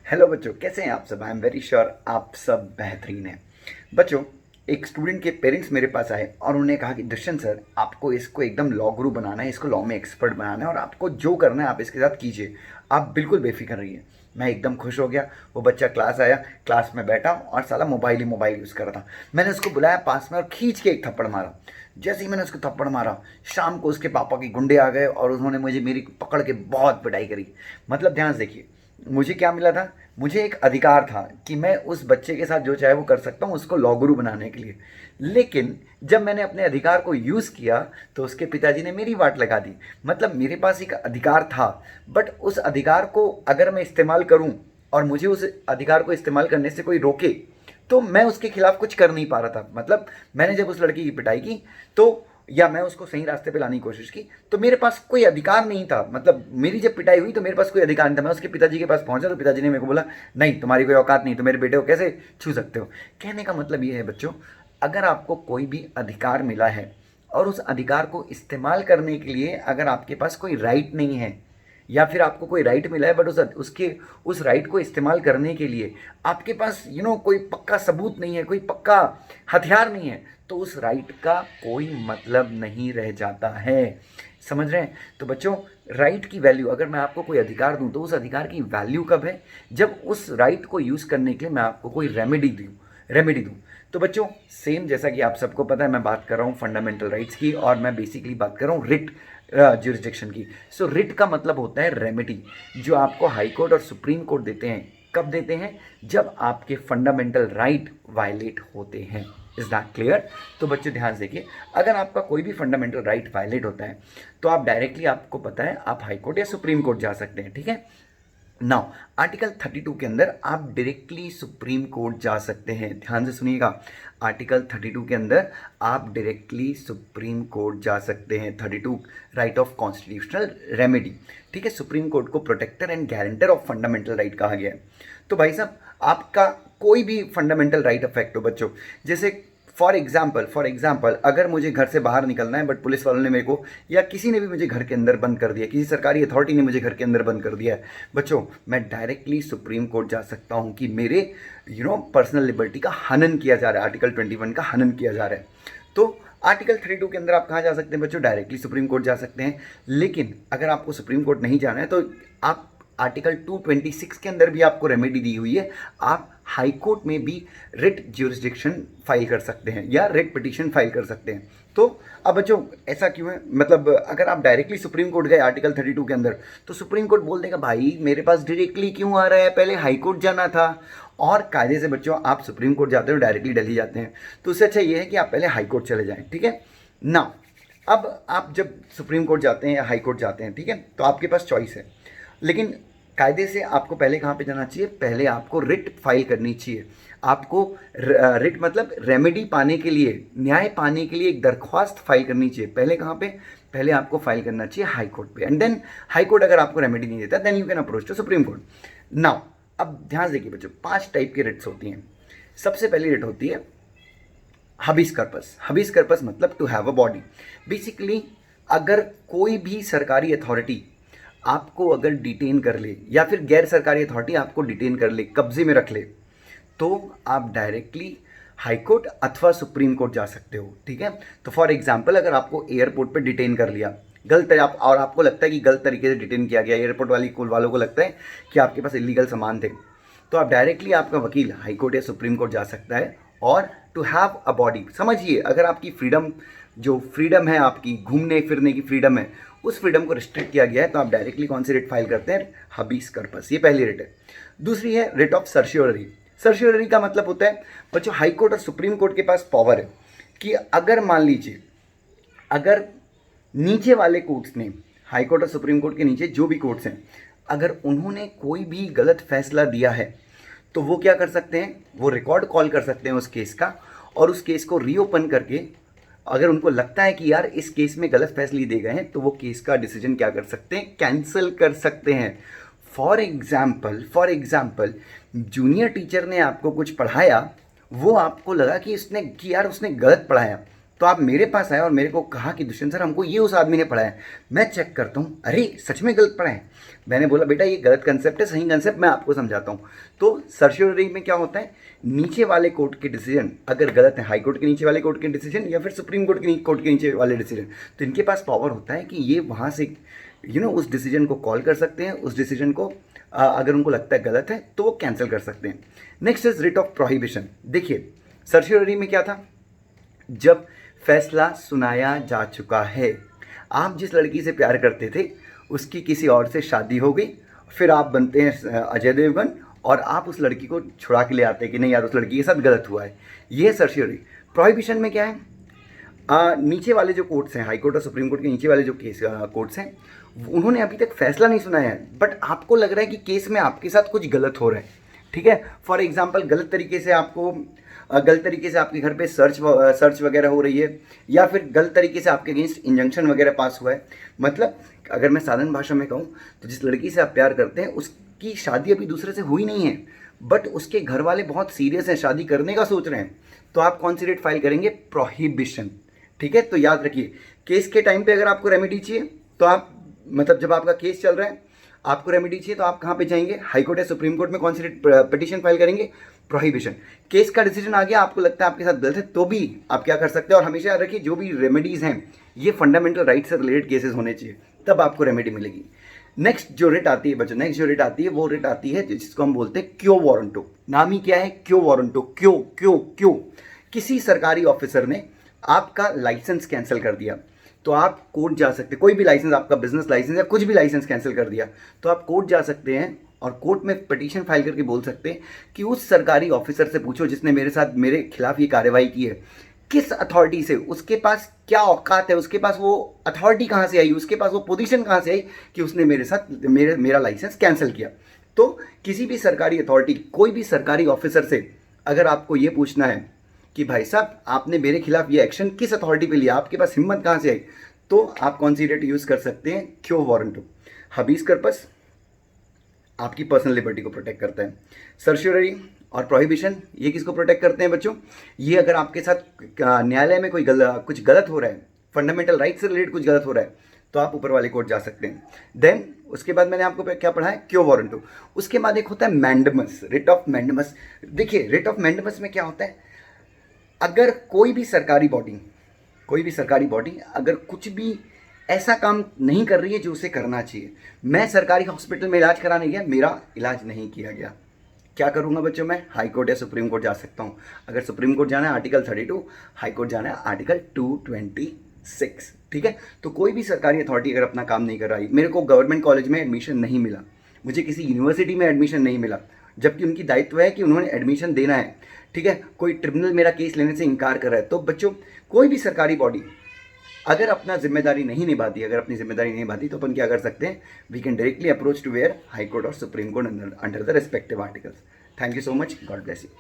Hello बच्चों, कैसे हैं आप सब। आई एम वेरी श्योर आप सब बेहतरीन हैं। बच्चों, एक स्टूडेंट के पेरेंट्स मेरे पास आए और उन्होंने कहा कि दुष्यंत सर, आपको इसको एकदम लॉ गुरु बनाना है, इसको लॉ में एक्सपर्ट बनाना है और आपको जो करना है आप इसके साथ कीजिए, आप बिल्कुल बेफिक्र रहिए। मैं एकदम खुश हो गया। वो बच्चा क्लास आया, क्लास में बैठा और साला मोबाइल ही मोबाइल यूज़ कर रहा था। मैंने उसको बुलाया पास में और खींच के एक थप्पड़ मारा। जैसे ही मैंने उसको थप्पड़ मारा, शाम को उसके पापा के गुंडे आ गए और उन्होंने मुझे मेरी पकड़ के बहुत पिटाई करी। मतलब ध्यान से देखिए, मुझे क्या मिला था। मुझे एक अधिकार था कि मैं उस बच्चे के साथ जो चाहे वो कर सकता हूँ, उसको लॉ गुरु बनाने के लिए। लेकिन जब मैंने अपने अधिकार को यूज़ किया तो उसके पिताजी ने मेरी वाट लगा दी। मतलब मेरे पास एक अधिकार था, बट उस अधिकार को अगर मैं इस्तेमाल करूँ और मुझे उस अधिकार को इस्तेमाल करने से कोई रोके तो मैं उसके खिलाफ कुछ कर नहीं पा रहा था। मतलब मैंने जब उस लड़की की पिटाई की तो या मैं उसको सही रास्ते पे लाने की कोशिश की तो मेरे पास कोई अधिकार नहीं था। मतलब मेरी जब पिटाई हुई तो मेरे पास कोई अधिकार नहीं था। मैं उसके पिताजी के पास पहुंचा तो पिताजी ने मेरे को बोला, नहीं तुम्हारी कोई औकात नहीं, तो मेरे बेटे को कैसे छू सकते हो। कहने का मतलब ये है बच्चों, अगर आपको कोई भी अधिकार मिला है और उस अधिकार को इस्तेमाल करने के लिए अगर आपके पास कोई राइट नहीं है, या फिर आपको कोई राइट मिला है बट उस राइट को इस्तेमाल करने के लिए आपके पास कोई पक्का सबूत नहीं है, कोई पक्का हथियार नहीं है, तो उस राइट का कोई मतलब नहीं रह जाता है। समझ रहे हैं। तो बच्चों, राइट की वैल्यू, अगर मैं आपको कोई अधिकार दूं तो उस अधिकार की वैल्यू कब है, जब उस राइट को यूज़ करने के लिए मैं आपको कोई रेमेडी दूं। तो बच्चों, सेम जैसा कि आप सबको पता है, मैं बात कर रहा हूँ फंडामेंटल राइट्स की और मैं बेसिकली बात कर रहा हूँ रिट ज्यूरिसडिक्शन की। सो रिट का मतलब होता है रेमेडी, जो आपको हाई कोर्ट और सुप्रीम कोर्ट देते हैं। कब देते हैं? जब आपके फंडामेंटल राइट वायलेट होते हैं। Is that clear? तो बच्चों ध्यान से देखिए, अगर आपका कोई भी फंडामेंटल राइट वायलेट होता है तो आप डायरेक्टली, आपको पता है, आप हाई कोर्ट या सुप्रीम कोर्ट जा सकते हैं। ठीक है। नाउ आर्टिकल 32 के अंदर आप डायरेक्टली सुप्रीम कोर्ट जा सकते हैं। ध्यान से सुनिएगा, आर्टिकल 32 के अंदर आप डायरेक्टली सुप्रीम कोर्ट जा सकते हैं। 32 राइट ऑफ कॉन्स्टिट्यूशनल रेमेडी। ठीक है। सुप्रीम कोर्ट को protector and guarantor of fundamental right कहा गया है। तो भाई साहब, आपका कोई भी फंडामेंटल राइट अफेक्ट हो बच्चों, जैसे फॉर एग्जाम्पल अगर मुझे घर से बाहर निकलना है बट पुलिस वालों ने मेरे को या किसी ने भी मुझे घर के अंदर बंद कर दिया, किसी सरकारी अथॉरिटी ने मुझे घर के अंदर बंद कर दिया है बच्चों, मैं डायरेक्टली सुप्रीम कोर्ट जा सकता हूं कि मेरे पर्सनल लिबर्टी का हनन किया जा रहा है, आर्टिकल 21 का हनन किया जा रहा है। तो आर्टिकल 32 के अंदर आप कहाँ जा सकते हैं बच्चों? डायरेक्टली सुप्रीम कोर्ट जा सकते हैं। लेकिन अगर आपको सुप्रीम कोर्ट नहीं जाना है तो आप आर्टिकल 226 के अंदर भी आपको रेमेडी दी हुई है। आप हाई कोर्ट में भी रिट ज्यूरिसडिक्शन फाइल कर सकते हैं या रिट पिटीशन फाइल कर सकते हैं। तो अब बच्चों, ऐसा क्यों है? मतलब अगर आप डायरेक्टली सुप्रीम कोर्ट गए आर्टिकल 32 के अंदर तो सुप्रीम कोर्ट बोल देगा, भाई मेरे पास डायरेक्टली क्यों आ रहा है, पहले हाई कोर्ट जाना था। और कायदे से बच्चों, आप सुप्रीम कोर्ट जाते हो डायरेक्टली दिल्ली जाते हैं, तो उससे अच्छा ये है कि आप पहले हाई कोर्ट चले जाएं। ठीक है ना। अब आप जब सुप्रीम कोर्ट जाते हैं या हाई कोर्ट जाते हैं, ठीक है, तो आपके पास चॉइस है। लेकिन कायदे से आपको पहले कहाँ पे जाना चाहिए? पहले आपको रिट फाइल करनी चाहिए। आपको रिट मतलब रेमेडी पाने के लिए, न्याय पाने के लिए एक दरख्वास्त फाइल करनी चाहिए। पहले कहाँ पे? पहले आपको फाइल करना चाहिए हाई कोर्ट पे, एंड देन हाई कोर्ट अगर आपको रेमेडी नहीं देता then you can approach to supreme court. Now अब ध्यान देखिए बच्चों, 5 टाइप की रिट्स होती हैं। सबसे पहली रिट होती है हबीस कर्पस। हबीस कर्पस मतलब to have a body. Basically अगर कोई भी सरकारी अथॉरिटी आपको अगर डिटेन कर ले या फिर गैर सरकारी अथॉरिटी आपको डिटेन कर ले, कब्जे में रख ले, तो आप डायरेक्टली हाई कोर्ट अथवा सुप्रीम कोर्ट जा सकते हो। ठीक है। तो फॉर एग्जांपल, अगर आपको एयरपोर्ट पे डिटेन कर लिया गलत है, आप और आपको लगता है कि गलत तरीके से डिटेन किया गया, एयरपोर्ट वालों को लगता है कि आपके पास इलीगल सामान थे, तो आप डायरेक्टली, आपका वकील हाई कोर्ट या सुप्रीम कोर्ट जा सकता है। और टू हैव अ बॉडी, समझिए, अगर आपकी फ्रीडम, जो फ्रीडम है आपकी घूमने फिरने की फ्रीडम है, उस फ्रीडम को रिस्ट्रिक्ट किया गया है, तो आप डायरेक्टली कौन सी रिट फाइल करते हैं? हबीस कर्पस। ये पहली रिट है। दूसरी है रिट ऑफ सर्शियोररी। सर्शियोररी का मतलब होता है बच्चों, हाई कोर्ट और सुप्रीम कोर्ट के पास पावर है कि अगर मान लीजिए, अगर नीचे वाले कोर्ट्स ने, हाई कोर्ट और सुप्रीम कोर्ट के नीचे जो भी कोर्ट्स हैं, अगर उन्होंने कोई भी गलत फैसला दिया है तो वो क्या कर सकते हैं? वो रिकॉर्ड कॉल कर सकते हैं उस केस का, और उस केस को रीओपन करके, अगर उनको लगता है कि यार इस केस में गलत फैसले दिए गए हैं, तो वो केस का डिसीजन क्या कर सकते हैं? कैंसिल कर सकते हैं। फॉर एग्जाम्पल जूनियर टीचर ने आपको कुछ पढ़ाया, वो आपको लगा कि यार उसने गलत पढ़ाया, तो आप मेरे पास आए और मेरे को कहा कि दुष्यंत सर हमको ये उस आदमी ने पढ़ाया। मैं चेक करता हूँ, अरे सच में गलत पढ़ा है। मैंने बोला बेटा ये गलत कंसेप्ट है, सही कंसेप्ट मैं आपको समझाता हूँ। तो सर्शियोरी में क्या होता है, नीचे वाले कोर्ट के डिसीजन अगर गलत है, हाई कोर्ट के नीचे वाले कोर्ट के डिसीजन या फिर सुप्रीम कोर्ट के नीचे वाले डिसीजन, तो इनके पास पावर होता है कि ये वहाँ से उस डिसीजन को कॉल कर सकते हैं। उस डिसीजन को अगर उनको लगता है गलत है तो वो कैंसिल कर सकते हैं। Next is writ of prohibition. देखिए सर्शियोरी में क्या था, जब फैसला सुनाया जा चुका है, आप जिस लड़की से प्यार करते थे उसकी किसी और से शादी हो गई, फिर आप बनते हैं अजय देवगन और आप उस लड़की को छुड़ा के ले आते हैं कि नहीं यार उस लड़की के साथ गलत हुआ है। ये है सर्शियोरी। प्रोहिबिशन में क्या है, नीचे वाले जो कोर्ट्स हैं, हाई कोर्ट और सुप्रीम कोर्ट के नीचे वाले जो केस कोर्ट्स हैं, उन्होंने अभी तक फैसला नहीं सुनाया है, बट आपको लग रहा है कि केस में आपके साथ कुछ गलत हो रहा है। ठीक है, फॉर एग्जाम्पल गलत तरीके से आपके घर पे सर्च वगैरह हो रही है, या फिर गलत तरीके से आपके अगेंस्ट इंजंक्शन वगैरह पास हुआ है। मतलब अगर मैं साधारण भाषा में कहूँ तो जिस लड़की से आप प्यार करते हैं उसकी शादी अभी दूसरे से हुई नहीं है, बट उसके घर वाले बहुत सीरियस हैं, शादी करने का सोच रहे हैं, तो आप कौन सी रेट फाइल करेंगे, प्रोहिबिशन। ठीक है, तो याद रखिए केस के टाइम पे अगर आपको रेमेडी चाहिए तो आप मतलब जब आपका केस चल रहा है आपको रेमेडी चाहिए तो आप कहाँ पे जाएंगे, हाई कोर्ट या सुप्रीम कोर्ट में कौन सी पिटीशन फाइल करेंगे, प्रोहिबिशन। केस का डिसीजन आ गया, आपको लगता है आपके साथ गलत है, तो भी आप क्या कर सकते हैं। और हमेशा याद रखिए जो भी रेमेडीज़ हैं ये फंडामेंटल राइट से रिलेटेड केसेस होने चाहिए, तब आपको रेमेडी मिलेगी। नेक्स्ट जो रेट आती है बच्चों, नेक्स्ट जो रेट आती है वो रेट आती है जिसको हम बोलते हैं क्यो वारंटो। नाम ही क्या है, क्यो वारंटो। क्यों क्यों क्यों, किसी सरकारी ऑफिसर ने आपका लाइसेंस कैंसिल कर दिया तो आप कोर्ट जा सकते, कोई भी लाइसेंस, आपका बिजनेस लाइसेंस या कुछ भी लाइसेंस कैंसिल कर दिया तो आप कोर्ट जा सकते हैं और कोर्ट में पिटीशन फाइल करके बोल सकते हैं कि उस सरकारी ऑफिसर से पूछो जिसने मेरे खिलाफ ये कार्रवाई की है, किस अथॉरिटी से, उसके पास क्या औकात है, उसके पास वो अथॉरिटी कहाँ से आई, उसके पास वो पोजीशन कहाँ से आई कि उसने मेरे साथ मेरा लाइसेंस कैंसिल किया। तो किसी भी सरकारी अथॉरिटी, कोई भी सरकारी ऑफिसर से अगर आपको ये पूछना है कि भाई साहब आपने मेरे खिलाफ ये एक्शन किस अथॉरिटी पे लिया, आपके पास हिम्मत कहाँ से आई, तो आप कौन सी रेट यूज़ कर सकते हैं, क्यो वारंटो। हबीज कर्पस आपकी पर्सनल लिबर्टी को प्रोटेक्ट करता है। सर्शियोरी और प्रोहिबिशन ये किसको प्रोटेक्ट करते हैं बच्चों, ये अगर आपके साथ न्यायालय में कुछ गलत हो रहा है, फंडामेंटल राइट से रिलेटेड कुछ गलत हो रहा है, तो आप ऊपर वाले कोर्ट जा सकते हैं। देन उसके बाद मैंने आपको क्या पढ़ा है, क्यो वारंटो। उसके बाद एक होता है मैंडमस, रिट ऑफ मैंडमस। देखिए रिट ऑफ मैंडमस में क्या होता है, अगर कोई भी सरकारी बॉडी अगर कुछ भी ऐसा काम नहीं कर रही है जो उसे करना चाहिए, मैं सरकारी हॉस्पिटल में इलाज कराने गया, मेरा इलाज नहीं किया गया, क्या करूंगा बच्चों, मैं हाई कोर्ट या सुप्रीम कोर्ट जा सकता हूं। अगर सुप्रीम कोर्ट जाना है आर्टिकल 32, हाई कोर्ट जाना है आर्टिकल 226। ठीक है, तो कोई भी सरकारी अथॉरिटी अगर अपना काम नहीं कर रही, मेरे को गवर्नमेंट कॉलेज में एडमिशन नहीं मिला, मुझे किसी यूनिवर्सिटी में एडमिशन नहीं मिला, जबकि उनकी दायित्व है कि उन्होंने एडमिशन देना है। ठीक है, कोई ट्रिब्यूनल मेरा केस लेने से इनकार कर रहा है, तो बच्चों कोई भी सरकारी बॉडी अगर अपनी जिम्मेदारी नहीं निभाती तो अपन क्या कर सकते हैं, we can directly approach to where high court और supreme court under the respective articles. Thank you so much, god bless you.